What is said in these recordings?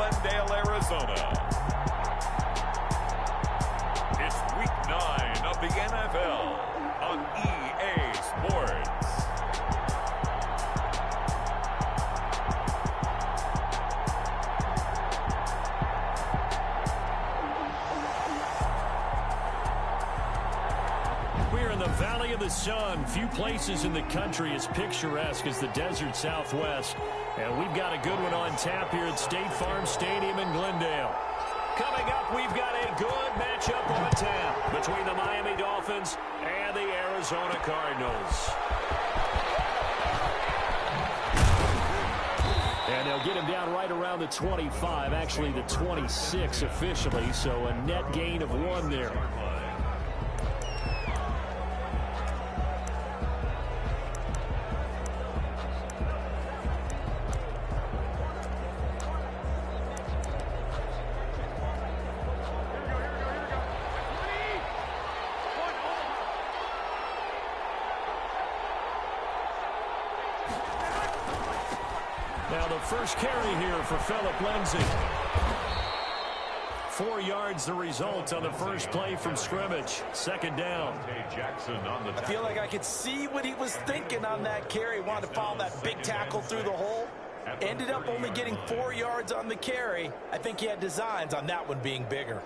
Glendale, Arizona. It's Week 9 of the NFL on EA Sports. We're in the Valley of the Sun. Few places in the country as picturesque as the desert Southwest. And we've got a good one on tap here at State Farm Stadium in Glendale. Coming up, we've got a good matchup on tap between the Miami Dolphins and the Arizona Cardinals. And they'll get him down right around the 25, actually the 26 officially, so a net gain of 1 there. Now the first carry here for Phillip Lindsay. 4 yards the result on the first play from scrimmage. Second down. I feel like I could see what he was thinking on that carry. Wanted to follow that big tackle through the hole. Ended up only getting 4 yards on the carry. I think he had designs on that one being bigger.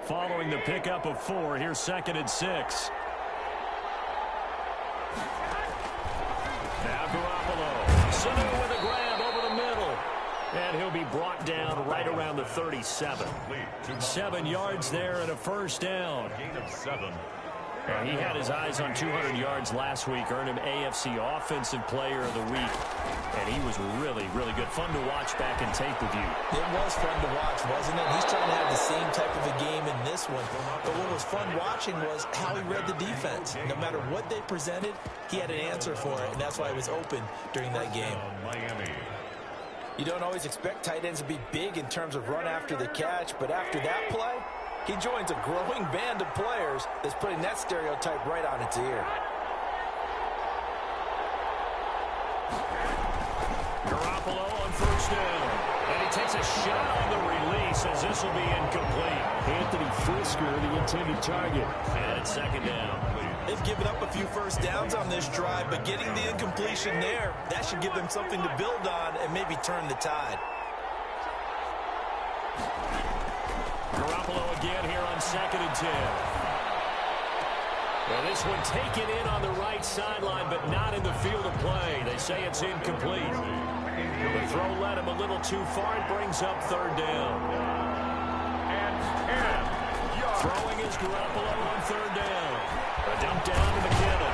Following the pickup of 4, here's 2nd and 6. Now Garoppolo be brought down right around the 37. 7 yards there and a first down. Gain of 7. He had his eyes on 200 yards last week, earned him AFC Offensive Player of the Week, and he was really, really good. Fun to watch back in tape with you. It was fun to watch, wasn't it? He's trying to have the same type of a game in this one, but what was fun watching was how he read the defense. No matter what they presented, he had an answer for it, and that's why he was open during that game. Miami. You don't always expect tight ends to be big in terms of run after the catch, but after that play, he joins a growing band of players that's putting that stereotype right on its ear. Garoppolo on first down. And he takes a shot on the release as this will be incomplete. Anthony Frisker, the intended target. And it's second down. They've given up a few first downs on this drive, but getting the incompletion there, that should give them something to build on and maybe turn the tide. Garoppolo again here on 2nd and 10. Well, this one taken in on the right sideline, but not in the field of play. They say it's incomplete. The throw led him a little too far. It brings up third down. Throwing is Garoppolo on third down. A dump down to McKenna.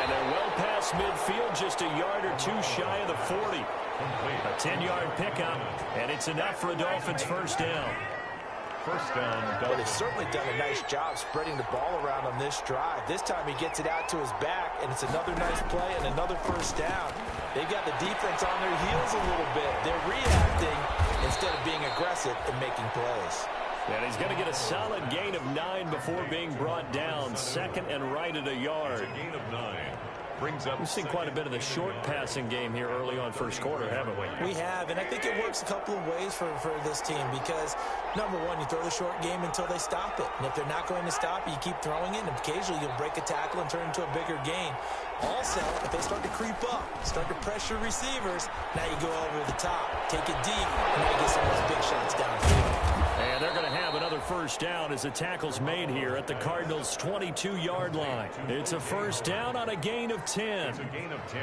And they're well past midfield, just a yard or two shy of the 40. A 10-yard pickup, and it's enough for a Dolphins first down. First down. Well, they've certainly done a nice job spreading the ball around on this drive. This time he gets it out to his back, and it's another nice play and another first down. They've got the defense on their heels a little bit. They're reacting instead of being aggressive and making plays. And he's going to get a solid gain of 9 before being brought down. Second and right at a yard. Gain of 9. Brings up. We've seen quite a bit of the short passing game here early on first quarter, haven't we? We have, and I think it works a couple of ways for this team because, number one, you throw the short game until they stop it. And if they're not going to stop it, you keep throwing it, and occasionally you'll break a tackle and turn it into a bigger gain. Also, if they start to creep up, start to pressure receivers, now you go over the top, take it deep, and now you get some of those big shots downfield. And they're going to have another first down as the tackle's made here at the Cardinals' 22-yard line. It's a first down on a gain of 10. It's a gain of 10.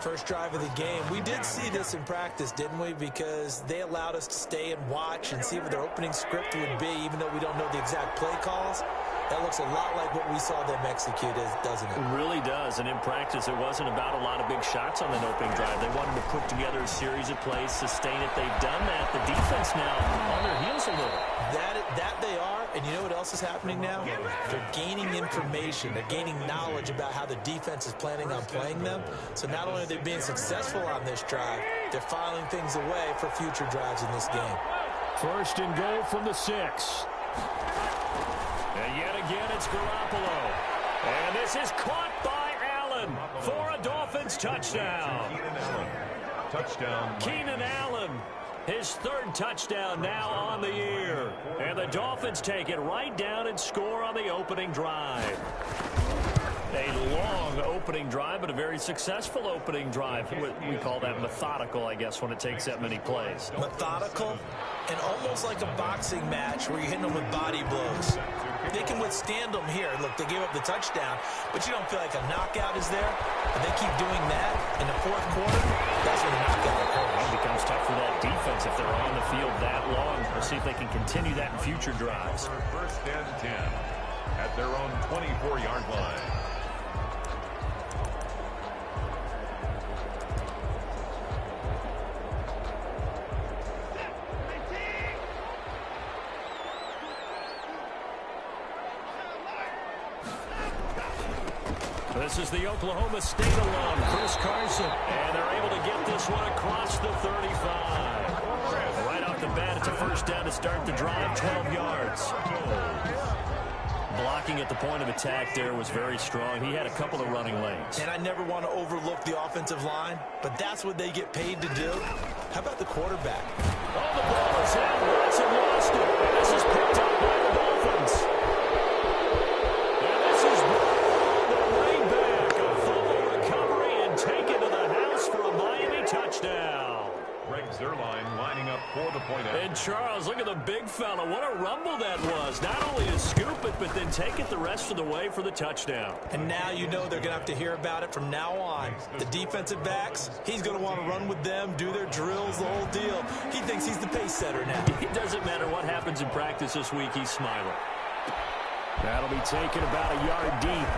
First drive of the game. We did see this in practice, didn't we? Because they allowed us to stay and watch and see what their opening script would be, even though we don't know the exact play calls. That looks a lot like what we saw them execute, doesn't it? It really does. And in practice, it wasn't about a lot of big shots on that opening drive. They wanted to put together a series of plays, sustain it. They've done that. The defense now on their heels a little. That they are, and you know what else is happening now? They're gaining information. They're gaining knowledge about how the defense is planning on playing them. So not only are they being successful on this drive, they're filing things away for future drives in this game. First and goal from the 6. And yet again, it's Garoppolo. And this is caught by Allen for a Dolphins touchdown. Touchdown. Keenan Allen, his third touchdown now on the year. And the Dolphins take it right down and score on the opening drive. A long opening drive, but a very successful opening drive. We call that methodical, I guess, when it takes that many plays. Methodical and almost like a boxing match where you're hitting them with body blows. They can withstand them here. Look, they gave up the touchdown, but you don't feel like a knockout is there. And they keep doing that in the fourth quarter. That's when the knockout occurs. It becomes tough for that defense if they're on the field that long. We'll see if they can continue that in future drives. First and 10 at their own 24-yard line. This is the Oklahoma State alum, Chris Carson. And they're able to get this one across the 35. Right off the bat, it's a first down to start the drive, 12 yards. Blocking at the point of attack there was very strong. He had a couple of running lanes. And I never want to overlook the offensive line, but that's what they get paid to do. How about the quarterback? Oh, the ball is out. Watson lost it. This is picked up by the Dolphins. And this is the way back. A fumble recovery and taken to the house for a Miami touchdown. Greg Zuerlein lining up for the point. And Charles, look at the big fella. What a rumble that was. Not only to scoop it, but then take it the rest of the way for the touchdown. And now you know they're going to have to hear about it from now on. The defensive backs, he's going to want to run with them, do their drills, the whole deal. He thinks he's the pace setter now. It doesn't matter what happens in practice this week, he's smiling. That'll be taken about a yard deep.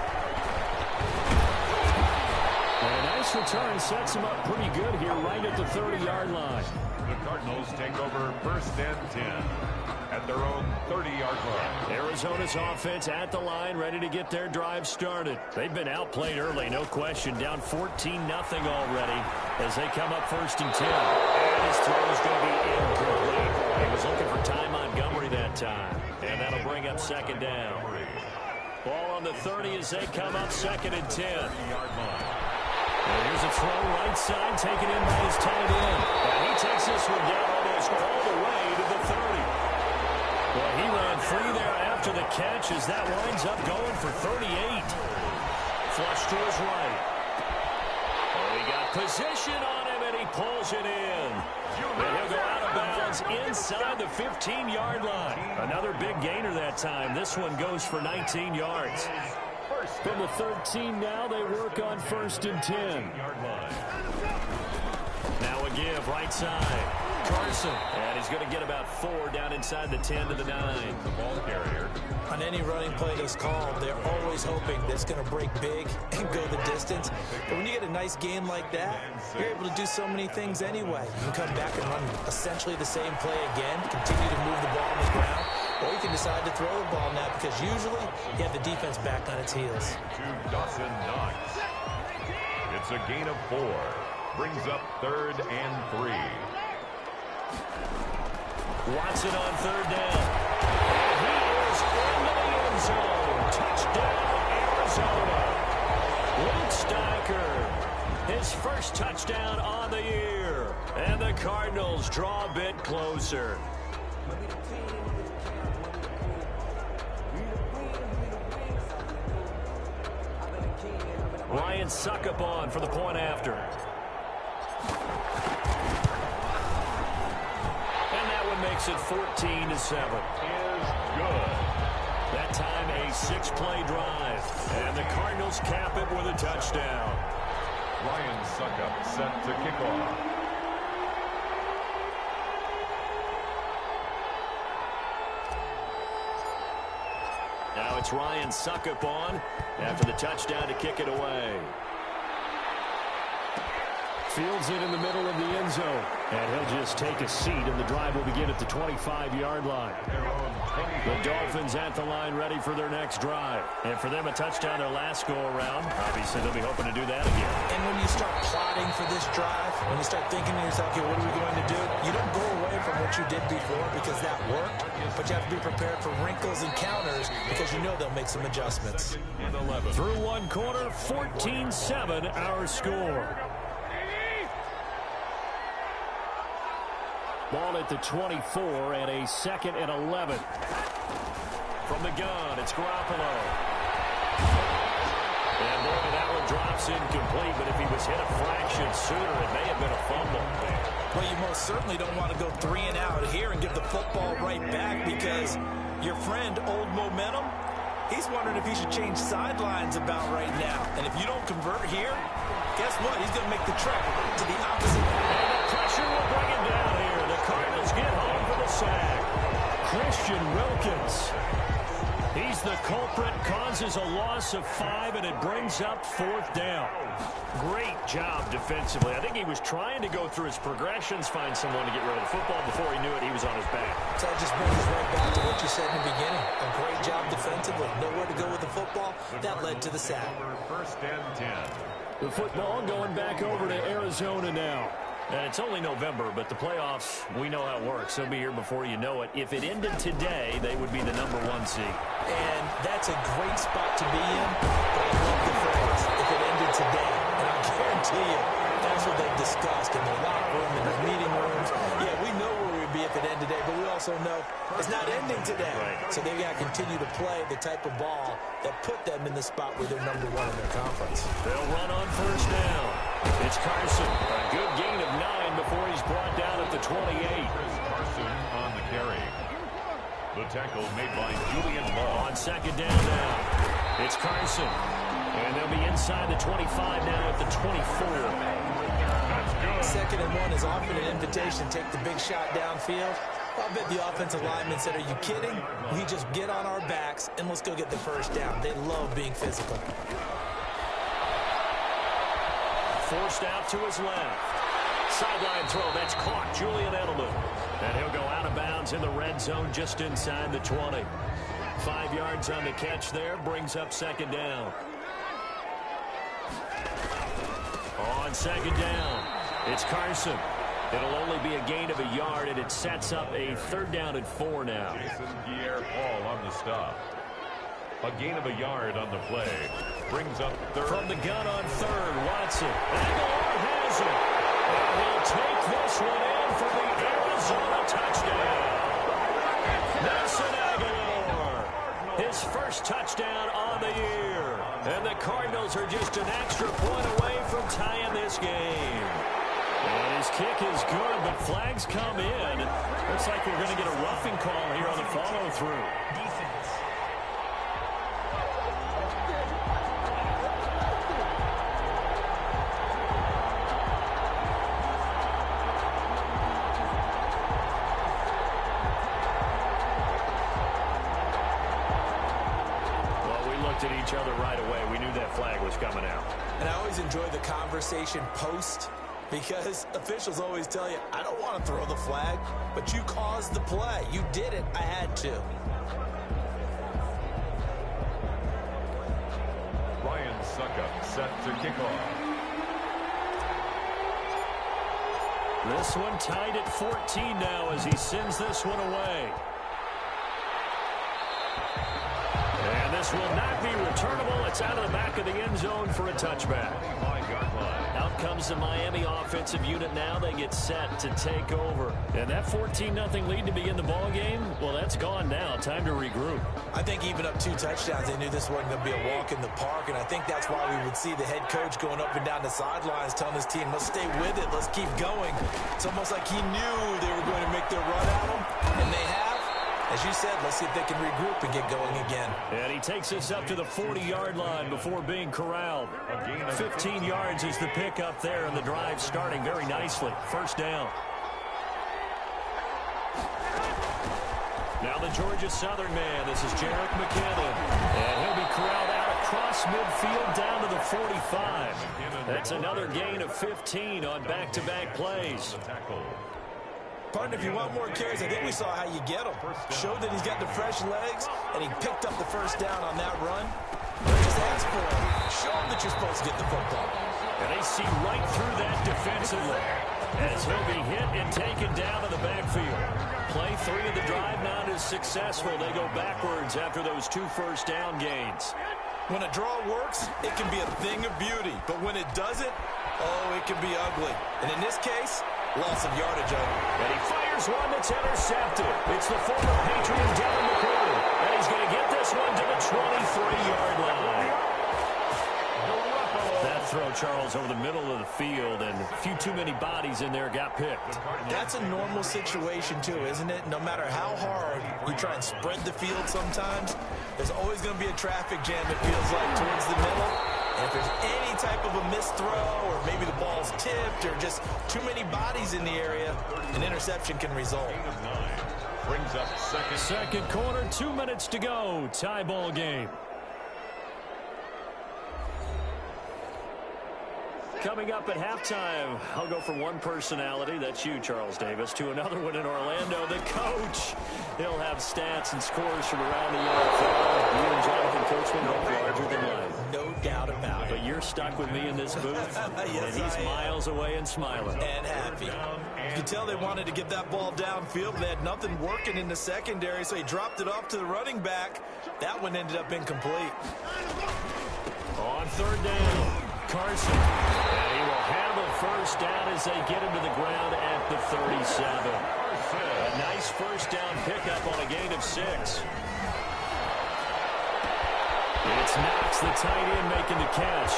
And a nice return sets him up pretty good here right at the 30-yard line. The Cardinals take over 1st and 10 at their own 30-yard line. Arizona's offense at the line, ready to get their drive started. They've been outplayed early, no question. Down 14-0 already as they come up 1st and 10. And his throw is going to be incomplete. He was looking for Ty Montgomery that time. And that'll bring up 2nd down. Ball on the 30 as they come up 2nd and 10. And here's a throw right side, taken in by his tight end. And he takes this one down almost all the way to the 30. Well, he ran free there after the catch as that winds up going for 38. Flush to his right. Oh, he got position on him, and he pulls it in. And he'll go out of bounds inside the 15-yard line. Another big gainer that time. This one goes for 19 yards. From the 13 now, they work on 1st and 10. Now a give, right side. Carson. And he's going to get about 4 down inside the 10 to the 9. The ball carrier. On any running play that's called, they're always hoping that it's going to break big and go the distance. But when you get a nice game like that, you're able to do so many things anyway. You can come back and run essentially the same play again, continue to move the ball on the ground, or you can decide to throw the ball now because usually you have the defense back on its heels. To Dawson Knox. It's a gain of 4. Brings up 3rd and 3. Watson on 3rd down. And he is into the end zone. Touchdown, Arizona. Luke Steicher, his first touchdown on the year. And the Cardinals draw a bit closer. Ryan Suckup on for the point after. And that one makes it 14-7. Is good. That time a 6-play drive. And the Cardinals cap it with a touchdown. Ryan Suckup set to kick off. Now it's Ryan Suckup on after the touchdown to kick it away. Fields it in the middle of the end zone. And he'll just take a seat, and the drive will begin at the 25-yard line. The Dolphins at the line ready for their next drive. And for them, a touchdown their last go-around. Obviously, they'll be hoping to do that again. And when you start plotting for this drive, when you start thinking to yourself, okay, what are we going to do? You don't go away from what you did before because that worked, but you have to be prepared for wrinkles and counters because you know they'll make some adjustments. Through one quarter, 14-7 our score. Ball at the 24 and a 2nd and 11. From the gun, it's Garoppolo. And boy, that one drops incomplete, but if he was hit a fraction sooner, it may have been a fumble. Well, you most certainly don't want to go 3 and out here and give the football right back because your friend, Old Momentum, he's wondering if he should change sidelines about right now. And if you don't convert here, guess what? He's going to make the trek to the opposite. And the pressure will bring him down here. The Cardinals get home for the sack. Christian Wilkins. He's the culprit, causes a loss of 5, and it brings up 4th down. Great job defensively. I think he was trying to go through his progressions, find someone to get rid of the football. Before he knew it, he was on his back. So that just brings us right back to what you said in the beginning. A great job defensively. Nowhere to go with the football. That led to the sack. 1st and 10. The football going back over to Arizona now. And it's only November, but the playoffs, we know how it works. They'll be here before you know it. If it ended today, they would be the #1 seed. And that's a great spot to be in. But I love the phrase, if it ended today. And I guarantee you, that's what they've discussed in their locker room, in their meeting rooms. Yeah, we know where we'd be if it ended today, but we also know it's not ending today. Right. So they've got to continue to play the type of ball that put them in the spot where they're #1 in their conference. They'll run on 1st down. It's Carson. A good gain of 9 before he's brought down at the 28. tackle made by Julian Law. On second down now, it's Carson. And they'll be inside the 25 now at the 24. That's good. 2nd and 1 is often an invitation to take the big shot downfield. I bet the offensive lineman said, are you kidding? We just get on our backs and let's go get the first down. They love being physical. Forced out to his left. Sideline throw, that's caught. Julian Edelman. And he'll go out of bounds in the red zone just inside the 20. 5 yards on the catch there, brings up 2nd down. On 2nd down, it's Carson. It'll only be a gain of a yard, and it sets up a 3rd down and 4 now. Jason Pierre-Paul on the stop. A gain of a yard on the play. Brings up 3rd. From the gun on 3rd, Watson. Aguilar has it. And he'll take this one in for the Arizona touchdown. Nelson Aguilar. His first touchdown on the year. And the Cardinals are just an extra point away from tying this game. And his kick is good, but flags come in. Looks like we're going to get a roughing call here on the follow-through. Well, we looked at each other right away. We knew that flag was coming out. And I always enjoy the conversation post, because officials always tell you, I don't want to throw the flag, but you caused the play. You did it. I had to. Ryan Suckup set to kick off. This one tied at 14 now as he sends this one away. And this will not be returnable. It's out of the back of the end zone for a touchback. Out comes the Miami offensive unit now. They get set to take over. And that 14-0 lead to begin the ball game, well, that's gone now. Time to regroup. I think even up 2 touchdowns, they knew this wasn't going to be a walk in the park, and I think that's why we would see the head coach going up and down the sidelines telling his team, let's stay with it, let's keep going. It's almost like he knew they were going to make their run at him, and they have. As you said, let's see if they can regroup and get going again. And he takes us up to the 40-yard line before being corralled. 15 yards is the pickup there, and the drive starting very nicely. 1st down. Now the Georgia Southern man. This is Jerick McKinnon. And he'll be corralled out across midfield down to the 45. That's another gain of 15 on back-to-back plays. Partner, if you want more carries, I think we saw how you get them. Showed that he's got the fresh legs, and he picked up the 1st down on that run. Just ask for him. Show him that you're supposed to get the football. And they see right through that defensively as he'll be hit and taken down to the backfield. Play 3 of the drive not as successful. They go backwards after those 2 first down gains. When a draw works, it can be a thing of beauty. But when it doesn't, oh, it can be ugly. And in this case, loss of yardage. And he fires one that's intercepted. It's the former Patriot Devin McCourty. And he's going to get this one to the 23-yard line. That throw, Charles, over the middle of the field, and a few too many bodies in there got picked. That's a normal situation, too, isn't it? No matter how hard you try and spread the field sometimes, there's always going to be a traffic jam, it feels like, towards the middle. And if there's any type of a missed throw, or maybe the ball's tipped, or just too many bodies in the area, an interception can result. Brings up second quarter, 2 minutes to go. Tie ball game. Coming up at halftime, I'll go from one personality, that's you, Charles Davis, to another one in Orlando, the coach. He'll have stats and scores from around the NFL. You and Jonathan Coachman both larger than life. No doubt about it. But you're stuck with me in this booth, yes, and he's miles away and smiling. And happy. You can tell they wanted to get that ball downfield. They had nothing working in the secondary, so he dropped it off to the running back. That one ended up incomplete. On 3rd down. Carson, and he will have a 1st down as they get him to the ground at the 37. A nice 1st down pickup on a gain of 6. It's Knox, the tight end, making the catch.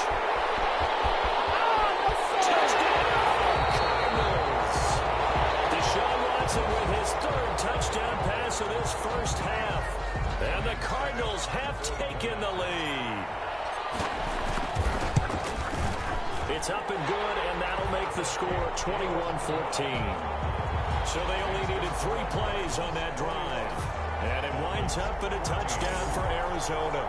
Touchdown, Cardinals! Deshaun Watson with his 3rd touchdown pass of this first half. have taken the lead. It's up and good, and that'll make the score 21-14. So they only needed 3 plays on that drive. And it winds up in a touchdown for Arizona.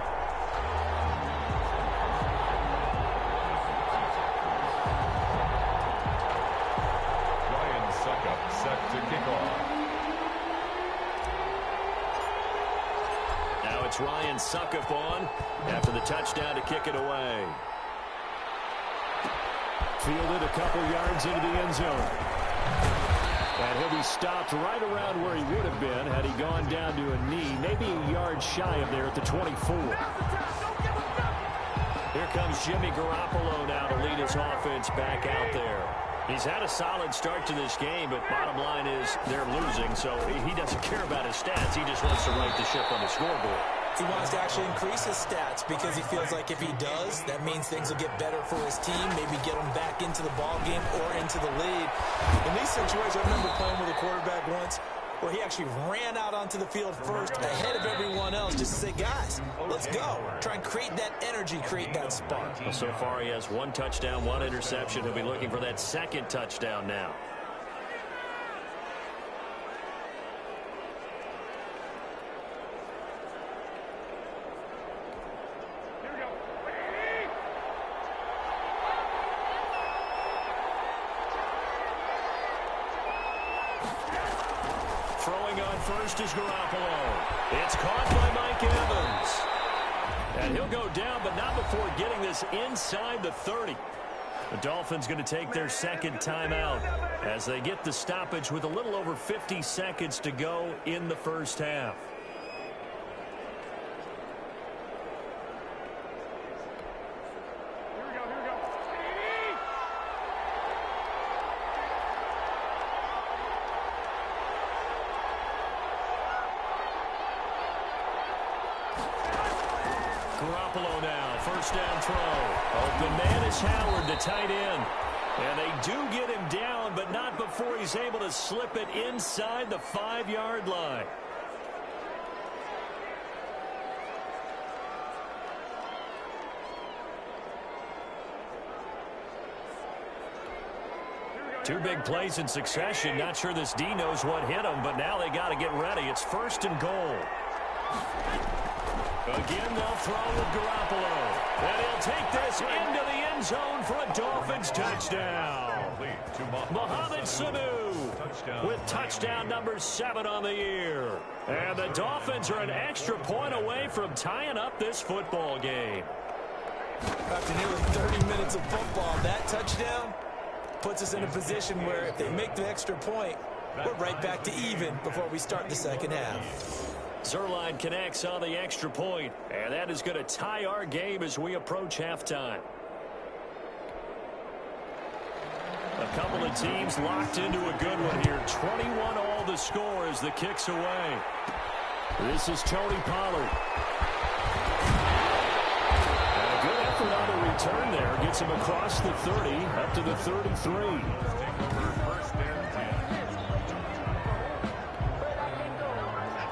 Ryan Suckup set to kick off. Now it's Ryan Suckup on after the touchdown to kick it away. Fielded a couple yards into the end zone. And he'll be stopped right around where he would have been had he gone down to a knee, maybe a yard shy of there at the 24. Here comes Jimmy Garoppolo now to lead his offense back out there. He's had a solid start to this game, but bottom line is they're losing, so he doesn't care about his stats. He just wants to right the ship on the scoreboard. He wants to actually increase his stats because he feels like if he does, that means things will get better for his team, maybe get him back into the ball game or into the lead. In these situations, I remember playing with a quarterback once where he actually ran out onto the field first ahead of everyone else just to say, guys, let's go. Try and create that energy, create that spark. Well, so far he has 1 touchdown, 1 interception. He'll be looking for that 2nd touchdown now. Throwing on first is Garoppolo. It's caught by Mike Evans. And he'll go down, but not before getting this inside the 30. The Dolphins going to take their 2nd timeout as they get the stoppage with a little over 50 seconds to go in the first half. Garoppolo now, first down throw. Open man is Howard, the tight end. And they do get him down, but not before he's able to slip it inside the 5-yard line. Two big plays in succession. Not sure this D knows what hit him, but now they got to get ready. It's 1st and goal. Again, they'll throw with Garoppolo. And he'll take this into the end zone for a Dolphins touchdown. Mohamed Sanu with touchdown number 7 on the year. And the Dolphins are an extra point away from tying up this football game. After nearly 30 minutes of football, that touchdown puts us in a position where if they make the extra point, we're right back to even before we start the second half. Zerline connects on the extra point, and that is going to tie our game as we approach halftime. A couple of teams locked into a good one here. 21 all the score as the kick's away. This is Tony Pollard. And a good effort on the return there. Gets him across the 30 up to the 33.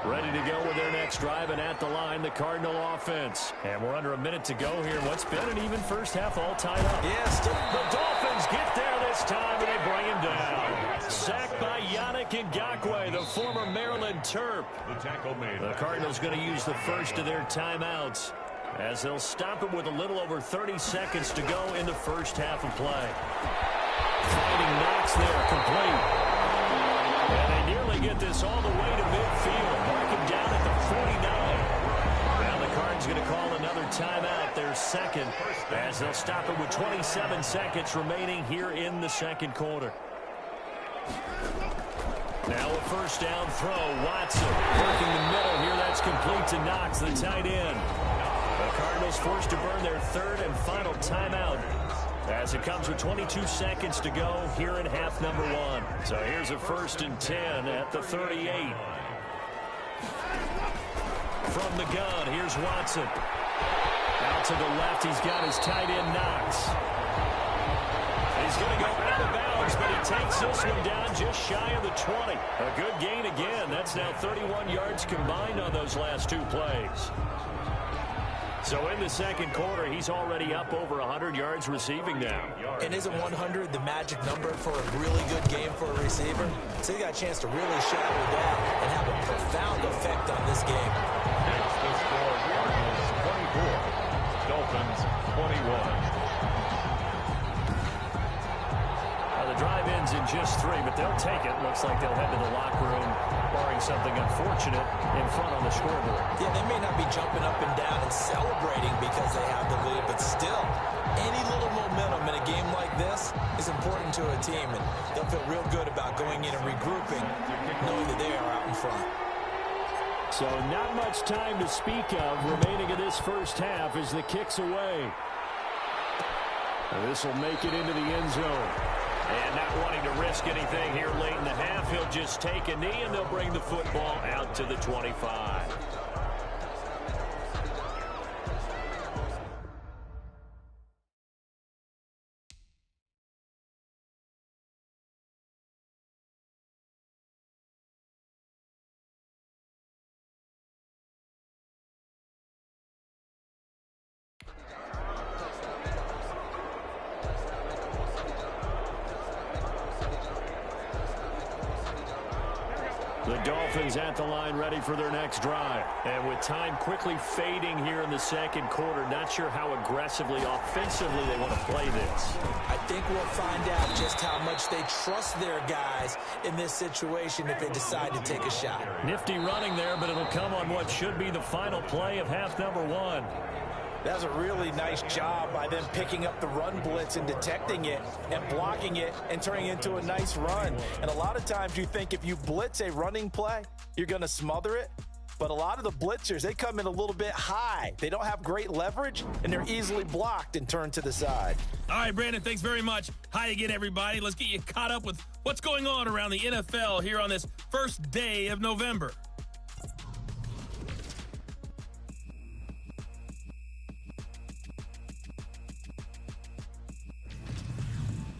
Ready to go with their next drive, and at the line, the Cardinal offense. And we're under a minute to go here. What's been an even first half, all tied up. Yes, the Dolphins get there this time, and they bring him down. Sacked by Yannick Ngakoue, the former Maryland Terp. The Cardinals going to use the first of their timeouts as they'll stop it with a little over 30 seconds to go in the first half of play. Finding Knox there, complete. And they nearly get this all the way to midfield. Mark him down at the 49. Now the Cardinals going to call another timeout, their 2nd, as they'll stop it with 27 seconds remaining here in the 2nd quarter. Now a first down throw. Watson working the middle here. That's complete to Knox, the tight end. The Cardinals forced to burn their 3rd and final timeout as it comes with 22 seconds to go here in half number 1. So here's a 1st and 10 at the 38. From the gun, here's Watson. Out to the left, he's got his tight end Knox. He's going to go out of bounds, but he takes this one down just shy of the 20. A good gain again. That's now 31 yards combined on those last 2 plays. So in the second quarter, he's already up over 100 yards receiving now. And isn't 100 the magic number for a really good game for a receiver? So he got a chance to really shadow that and have a profound effect on this game. Next, the score, Cardinals 24, Dolphins 21. The drive ends in just 3, but they'll take it. Looks like they'll head to the locker room, barring something unfortunate, in front on the scoreboard. Yeah, they may not be jumping up and down and celebrating because they have the lead, but still, any little momentum in a game like this is important to a team, and they'll feel real good about going in and regrouping, knowing that they are out in front. So not much time to speak of remaining in this first half as the kick's away. This will make it into the end zone. And not wanting to risk anything here late in the half, he'll just take a knee, and they'll bring the football out to the 25. The Dolphins at the line ready for their next drive. And with time quickly fading here in the second quarter, not sure how aggressively, offensively they want to play this. I think we'll find out just how much they trust their guys in this situation if they decide to take a shot. Nifty running there, but it'll come on what should be the final play of half number 1. That was a really nice job by them picking up the run blitz and detecting it and blocking it and turning it into a nice run. And a lot of times you think if you blitz a running play, you're going to smother it. But a lot of the blitzers, they come in a little bit high. They don't have great leverage, and they're easily blocked and turned to the side. All right, Brandon, thanks very much. Hi again, everybody. Let's get you caught up with what's going on around the NFL here on this first day of November.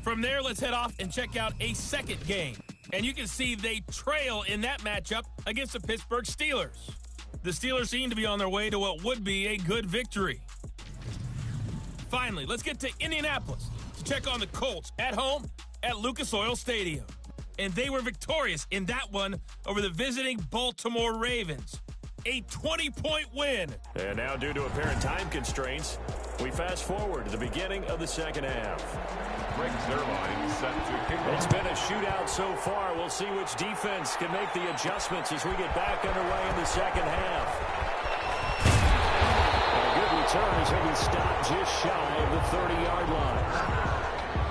From there, let's head off and check out a second game. And you can see they trail in that matchup against the Pittsburgh Steelers. The Steelers seem to be on their way to what would be a good victory. Finally, let's get to Indianapolis to check on the Colts at home at Lucas Oil Stadium. And they were victorious in that one over the visiting Baltimore Ravens. A 20-point win. And now, due to apparent time constraints, we fast forward to the beginning of the second half. Greg Zerline set to kick off. It's been a shootout so far. We'll see which defense can make the adjustments as we get back underway in the second half. A good return as he'll be stopped just shy of the 30-yard line.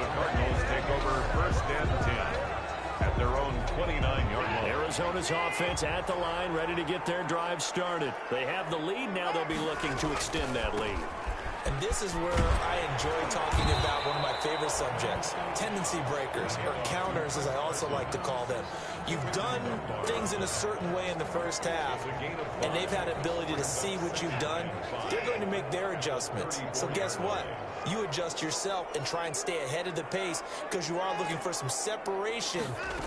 The Cardinals take over first and 10 at their own 29-yard line. Arizona's offense at the line, ready to get their drive started. They have the lead. Now they'll be looking to extend that lead. And this is where I enjoy talking about one of my favorite subjects, tendency breakers, or counters as I also like to call them. You've done things in a certain way in the first half, and they've had an ability to see what you've done. They're going to make their adjustments. So guess what? You adjust yourself and try and stay ahead of the pace because you are looking for some separation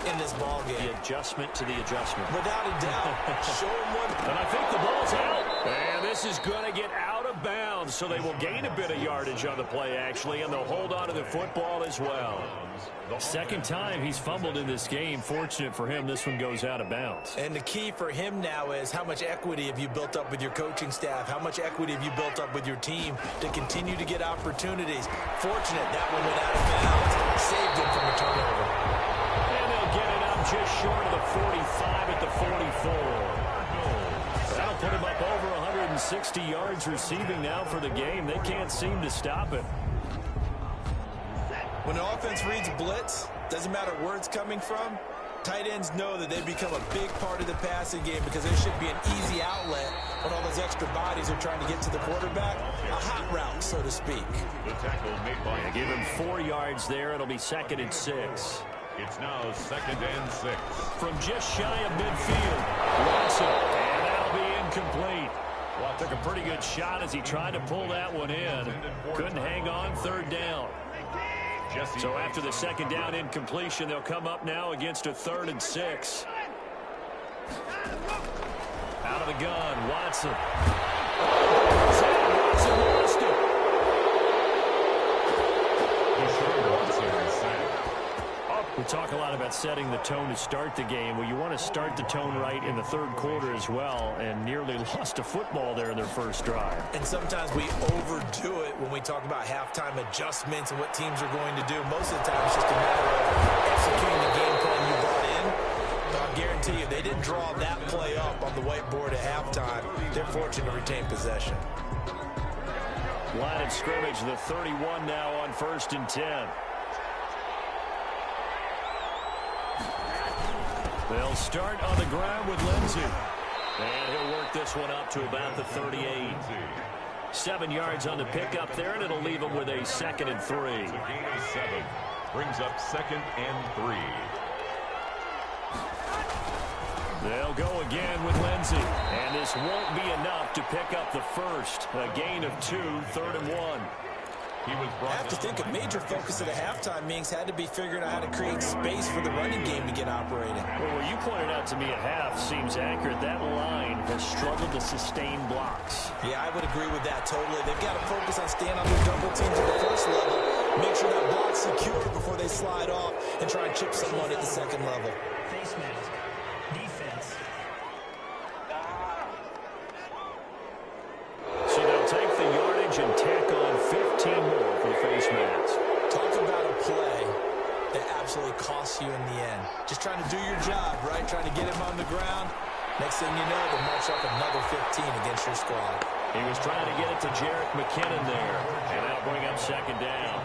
in this ball game. The adjustment to the adjustment. Without a doubt. Show them what. And I think the ball's out. And this is going to get out of bounds, so they will gain a bit of yardage on the play, actually, and they'll hold on to the football as well. Second time he's fumbled in this game. Fortunate for him, this one goes out of bounds. And the key for him now is how much equity have you built up with your coaching staff? How much equity have you built up with your team to continue to get opportunities? Fortunate that one went out of bounds. Saved him from a turnover. And they'll get it up just short of the 45 at the 44. That'll put him up over 160 yards receiving now for the game. They can't seem to stop it. When the offense reads blitz, doesn't matter where it's coming from, tight ends know that they become a big part of the passing game because there should be an easy outlet when all those extra bodies are trying to get to the quarterback. A hot route, so to speak. The tackle made by Give him 4 yards there. It'll be 2nd and 6. It's now 2nd and 6. From just shy of midfield, Watson, and that'll be incomplete. Well, took a pretty good shot as he tried to pull that one in. Couldn't hang on, 3rd down. So after the 2nd down incompletion, they'll come up now against a 3rd and 6. Out of the gun, Watson. Watson lost it. We talk a lot about setting the tone to start the game. Well, you want to start the tone right in the third quarter as well, and nearly lost a football there in their first drive. And sometimes we overdo it when we talk about halftime adjustments and what teams are going to do. Most of the time, it's just a matter of executing the game plan you brought in. But I'll guarantee you, they didn't draw that play up on the whiteboard at halftime. They're fortunate to retain possession. Line of scrimmage, the 31 now on 1st and 10. They'll start on the ground with Lindsey. And he'll work this one up to about the 38. 7 yards on the pickup there, and it'll leave him with a 2nd and 3. Gain of 7. Brings up 2nd and 3. They'll go again with Lindsey. And this won't be enough to pick up the first. A gain of 2, 3rd and 1. I have to think a major focus of the halftime meetings had to be figuring out how to create space for the running game to get operating. Well, what you pointed out to me at half seems accurate. That line has struggled to sustain blocks. Yeah, I would agree with that totally. They've got to focus on staying on their double teams at the first level, make sure that block's secure before they slide off, and try and chip someone at the second level. Face mask. Defense. So they'll take the yardage and tack on 15 more for the face mask. Talk about a play that absolutely costs you in the end. Just trying to do your job, right? Trying to get him on the ground. Next thing you know, they march up another 15 against your squad. He was trying to get it to Jerick McKinnon there, and that'll bring up 2nd down.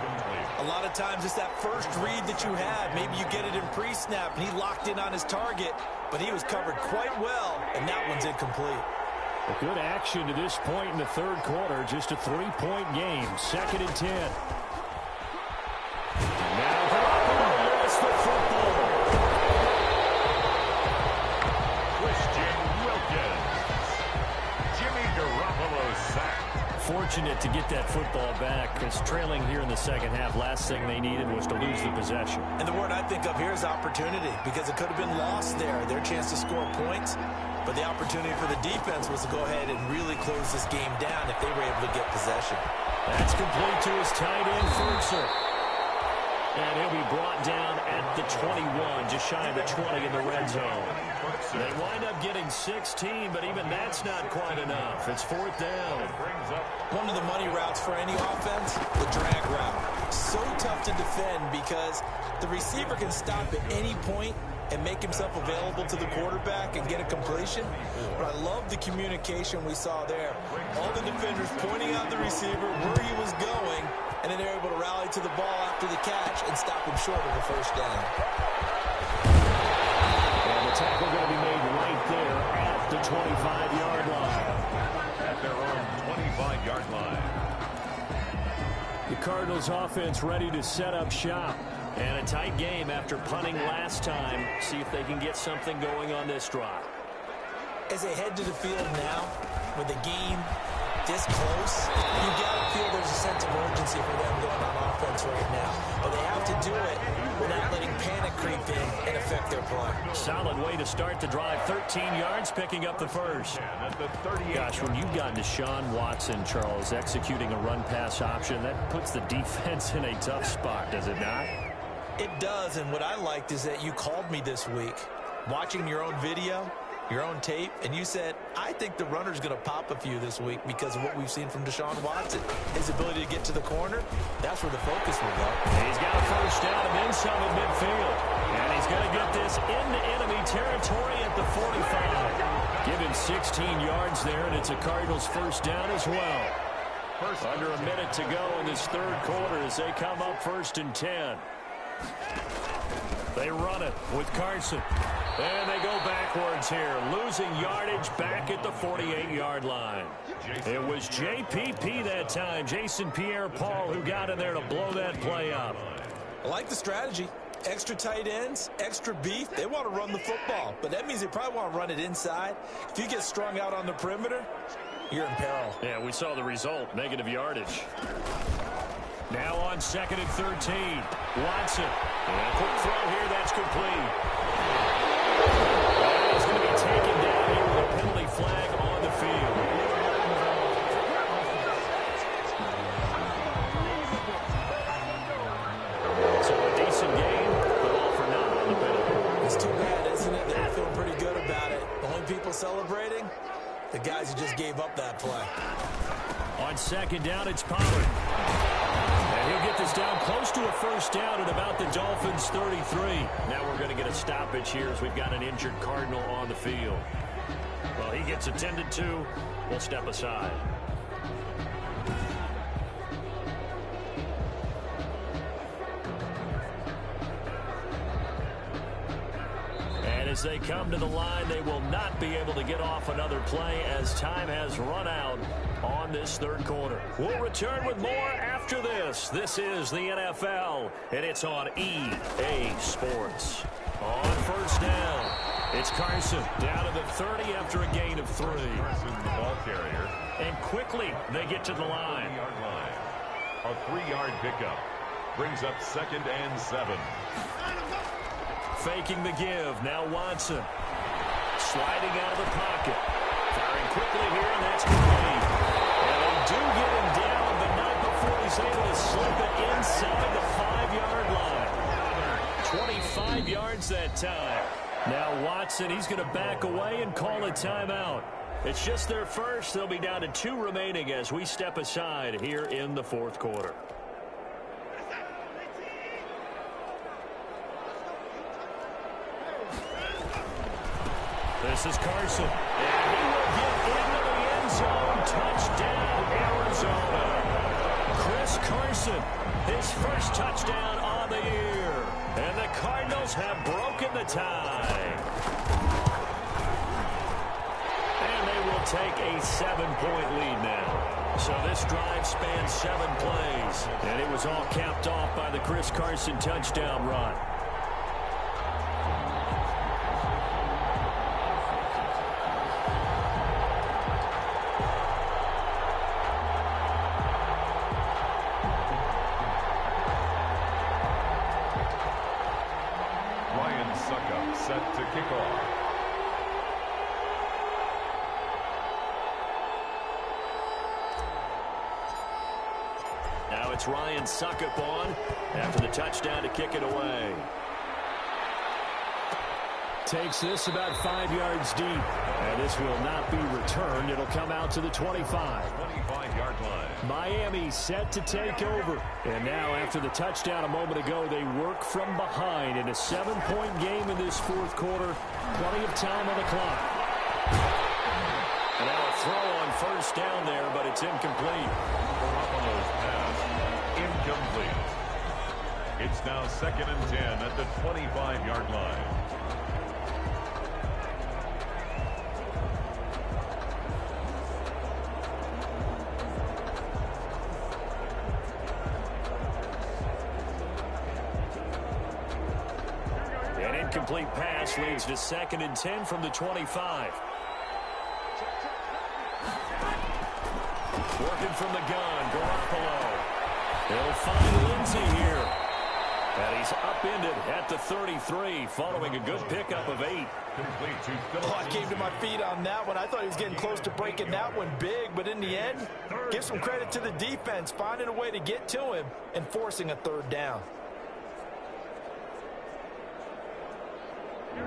A lot of times it's that first read that you had. Maybe you get it in pre-snap, and he locked in on his target, but he was covered quite well, and that one's incomplete. A good action to this point in the third quarter. Just a 3-point game. 2nd and 10. Now Garoppolo lost the football. Christian Wilkins. Jimmy Garoppolo sacked. Fortunate to get that football back, because trailing here in the second half, last thing they needed was to lose the possession. And the word I think of here is opportunity, because it could have been lost there. Their chance to score points. But the opportunity for the defense was to go ahead and really close this game down if they were able to get possession. That's complete to his tight end, Ferguson. And he'll be brought down at the 21, just shy of the 20 in the red zone. They wind up getting 16, but even that's not quite enough. It's 4th down. One of the money routes for any offense, the drag route. So tough to defend because the receiver can stop at any point and make himself available to the quarterback and get a completion. But I love the communication we saw there. All the defenders pointing out the receiver where he was going, and then they're able to rally to the ball after the catch and stop him short of the first down. And the tackle going to be made right there at the 25-yard line. At their own 25-yard line. The Cardinals offense ready to set up shop. And a tight game after punting last time. See if they can get something going on this drive. As they head to the field now, with the game this close, you got to feel there's a sense of urgency for them going on offense right now. But they have to do it without letting panic creep in and affect their play. Solid way to start the drive. 13 yards, picking up the first. Gosh, when you've got Deshaun Watson, Charles, executing a run-pass option, that puts the defense in a tough spot, does it not? It does, and what I liked is that you called me this week, watching your own video, your own tape, and you said, I think the runner's going to pop a few this week because of what we've seen from Deshaun Watson. His ability to get to the corner, that's where the focus will go. He's got a first down and then some at midfield. And he's going to get this into enemy territory at the 45. Given 16 yards there, and it's a Cardinals first down as well. Under a minute to go in this third quarter as they come up 1st and 10. They run it with Carson. And they go backwards here, losing yardage back at the 48-yard line. It was JPP that time, Jason Pierre-Paul, who got in there to blow that play up. I like the strategy. Extra tight ends, extra beef. They want to run the football, but that means they probably want to run it inside. If you get strung out on the perimeter, you're in peril. Yeah, we saw the result, negative yardage. Now on 2nd and 13. Watson. And a quick throw here, that's complete. And he's going to be taken down here with a penalty flag on the field. people celebrating? The guys who just gave up that play. On second down, it's Pollard. And he'll get this down close to a first down at about the Dolphins' 33. Now we're going to get a stoppage here as we've got an injured Cardinal on the field. Well, he gets attended to. We'll step aside. And as they come to the line, they will not be able to get off another play as time has run out on this third quarter. We'll return with more after this. This is the NFL, and it's on EA Sports. On first down, it's Carson down to the 30 after a gain of 3. Carson, the ball carrier. And quickly they get to the line. 3-yard line. A 3-yard pickup brings up 2nd and 7. Faking the give. Now Watson. Sliding out of the pocket. Firing quickly here, and that's complete. And they do get him down, but not before he's able to slip it inside the 5-yard line. 25 yards that time. Now Watson, he's going to back away and call a timeout. It's just their first. They'll be down to 2 remaining as we step aside here in the fourth quarter. This is Carson. And he will get into the end zone. Touchdown, Arizona. Chris Carson, his first touchdown on the year. And the Cardinals have broken the tie. And they will take a 7-point lead now. So this drive spans 7 plays. And it was all capped off by the Chris Carson touchdown run. Set to kick off. Now it's Ryan Suckup on after the touchdown to kick it away. Takes this about 5 yards deep. And this will not be returned. It'll come out to the 25. 25-yard line. Miami set to take over. And now after the touchdown a moment ago, they work from behind in a 7-point game in this fourth quarter. Plenty of time on the clock. And now a throw on first down there, but it's incomplete. Garoppolo's pass incomplete. It's now 2nd and 10 at the 25-yard line. Incomplete pass leads to 2nd and 10 from the 25. Working from the gun, Garoppolo. They'll find Lindsey here. And he's upended at the 33, following a good pickup of 8. Complete to I came to my feet on that one. I thought he was getting close to breaking that one big, but in the end, give some credit to the defense, finding a way to get to him and forcing a 3rd down.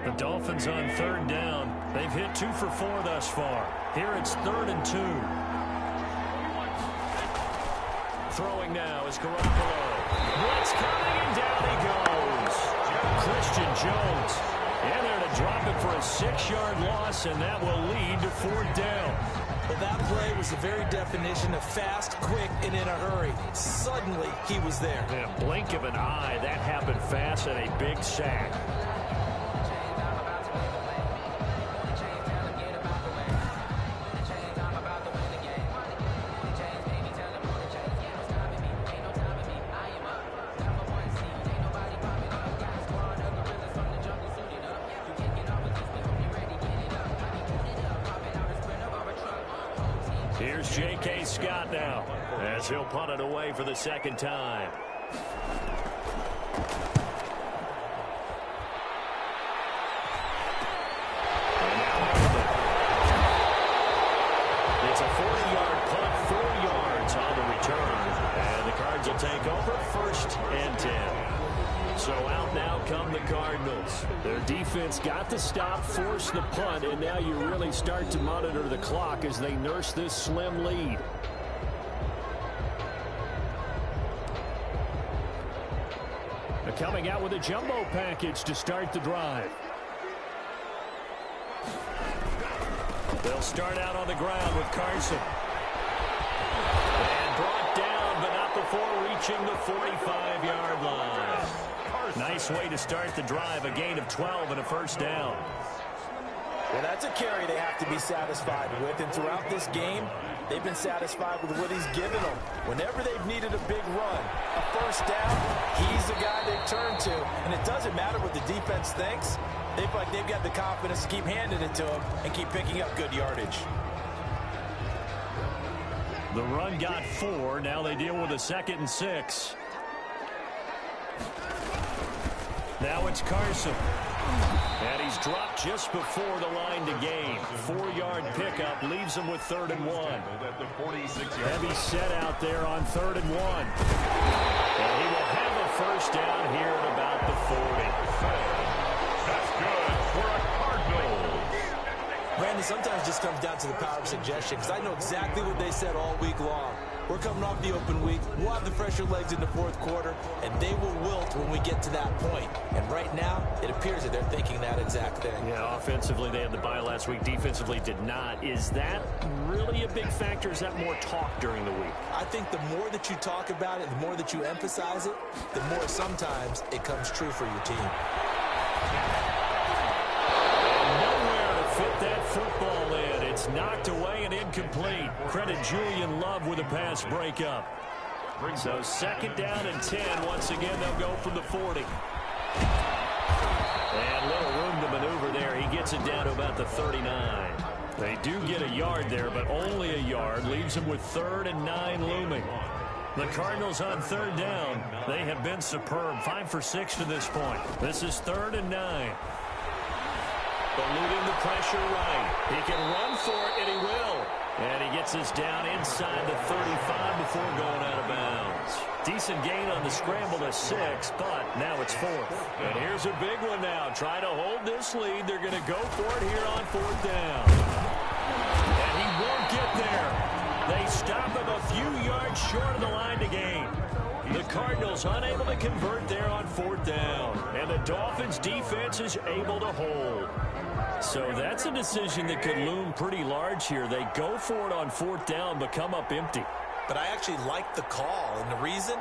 The Dolphins on 3rd down. They've hit 2 for 4 thus far. Here it's 3rd and 2. Throwing now is Garoppolo. Blitz coming, and down he goes. Christian Jones in there to drop it for a 6-yard loss, and that will lead to 4th down. Well, that play was the very definition of fast, quick, and in a hurry. Suddenly, he was there. In a blink of an eye, that happened fast and a big sack. Here's J.K. Scott now as he'll punt it away for the 2nd time. It's a 40-yard punt, 4 yards on the return. And the Cards will take over 1st and 10. So out now come the Cardinals. Their defense got the stop, forced the punt, and now you really start to monitor the clock as they nurse this slim lead. They're coming out with a jumbo package to start the drive. They'll start out on the ground with Carson. And brought down, but not before reaching the 45-yard line. Nice way to start the drive, a gain of 12 and a first down. Well, that's a carry they have to be satisfied with, and throughout this game, they've been satisfied with what he's given them. Whenever they've needed a big run, a first down, he's the guy they've turned to. And it doesn't matter what the defense thinks. They feel like they've got the confidence to keep handing it to him and keep picking up good yardage. The run got 4. Now they deal with a 2nd and 6. Now it's Carson. And he's dropped just before the line to gain. 4-yard pickup leaves him with 3rd and 1. Heavy set out there on 3rd and 1. And he will have a first down here at about the 40. That's good for a Cardinal. Brandon, sometimes it just comes down to the power of suggestion, because I know exactly what they said all week long. We're coming off the open week. We'll have the fresher legs in the 4th quarter, and they will wilt when we get to that point. And right now, it appears that they're thinking that exact thing. Yeah, offensively, they had the bye last week. Defensively, did not. Is that really a big factor? Is that more talk during the week? I think the more that you talk about it, the more that you emphasize it, the more sometimes it comes true for your team. Fit that football in. It's knocked away and incomplete. Credit Julian Love with a pass breakup. So 2nd down and 10. Once again, they'll go from the 40. And little room to maneuver there. He gets it down to about the 39. They do get a yard there, but only a yard. Leaves them with 3rd and 9 looming. The Cardinals on 3rd down. They have been superb. 5 for 6 to this point. This is 3rd and 9. Eluding the pressure right. He can run for it, and he will. And he gets us down inside the 35 before going out of bounds. Decent gain on the scramble to 6, but now it's 4th. And here's a big one now. Try to hold this lead. They're going to go for it here on 4th down. And he won't get there. They stop him a few yards short of the line to gain. The Cardinals unable to convert there on 4th down. And the Dolphins defense is able to hold. So that's a decision that could loom pretty large here. They go for it on 4th down, but come up empty. But I actually like the call, and the reason?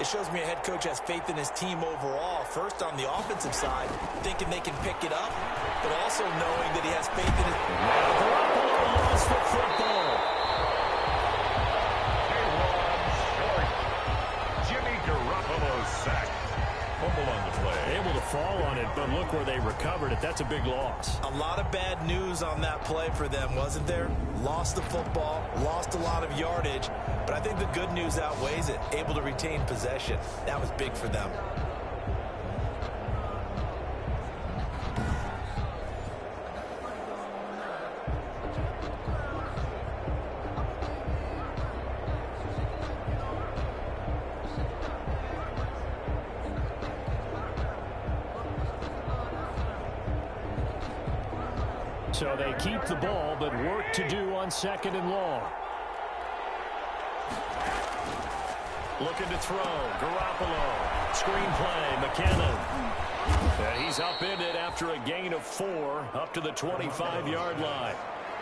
It shows me a head coach has faith in his team overall. First on the offensive side, thinking they can pick it up, but also knowing that he has faith in it. Garoppolo lost the football. Jimmy Garoppolo sacked. Fumble on the play. Able to fall on it, but look where they recovered it. That's a big loss. A lot of bad news on that play for them, wasn't there? Lost the football, lost a lot of yardage, but I think the good news outweighs it. Able to retain possession. That was big for them. So they keep the ball, but work to do on 2nd and long. Looking to throw. Garoppolo. Screen play. McKinnon. And he's upended after a gain of 4 up to the 25-yard line.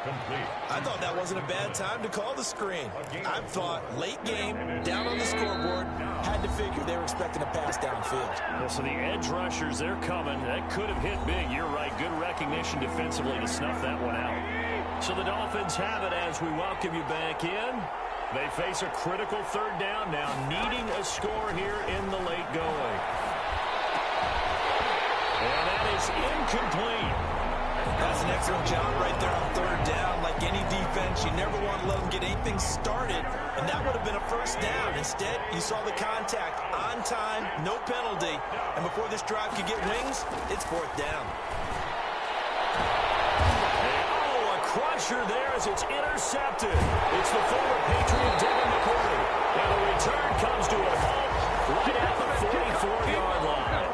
Complete. I thought that wasn't a bad time to call the screen. I thought late game, down on the scoreboard, had to figure they were expecting a pass downfield. Well, so the edge rushers, they're coming. That could have hit big. You're right. Good recognition defensively to snuff that one out. So the Dolphins have it as we welcome you back in. They face a critical 3rd down now, needing a score here in the late going. And that is incomplete. That's an excellent job right there on 3rd down. Like any defense, you never want to let them get anything started, and that would have been a first down. Instead, you saw the contact on time, no penalty, and before this drive could get wings, it's 4th down. Oh, a crusher there as it's intercepted. It's the former Patriot Devin McCourty, and the return comes to a halt right at the 44-yard line.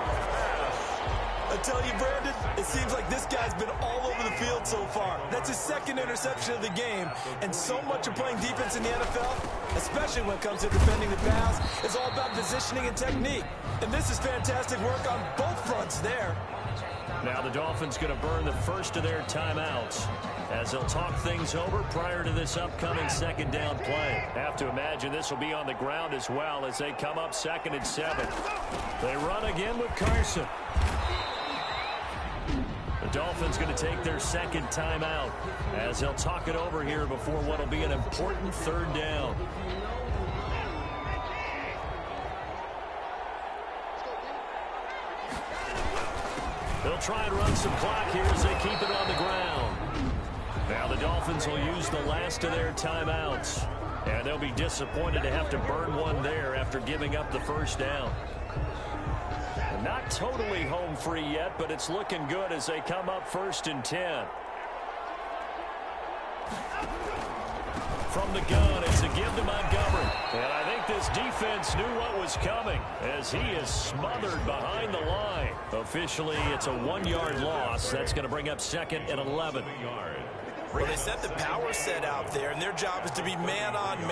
A tell you, Brandon, it seems like this guy's been all over the field so far. That's his second interception of the game, and so much of playing defense in the NFL, especially when it comes to defending the pass, is all about positioning and technique. And this is fantastic work on both fronts there. Now the Dolphins going to burn the first of their timeouts as they'll talk things over prior to this upcoming second down play. Have to imagine this will be on the ground as well as they come up 2nd and 7. They run again with Carson. The Dolphins going to take their second timeout as they'll talk it over here before what will be an important 3rd down. They'll try and run some clock here as they keep it on the ground. Now the Dolphins will use the last of their timeouts. And they'll be disappointed to have to burn one there after giving up the first down. Not totally home free yet, but it's looking good as they come up 1st and 10. From the gun, it's a give to Montgomery. And I think this defense knew what was coming as he is smothered behind the line. Officially, it's a 1-yard loss. That's going to bring up 2nd and 11. Well, they set the power set out there, and their job is to be man on man.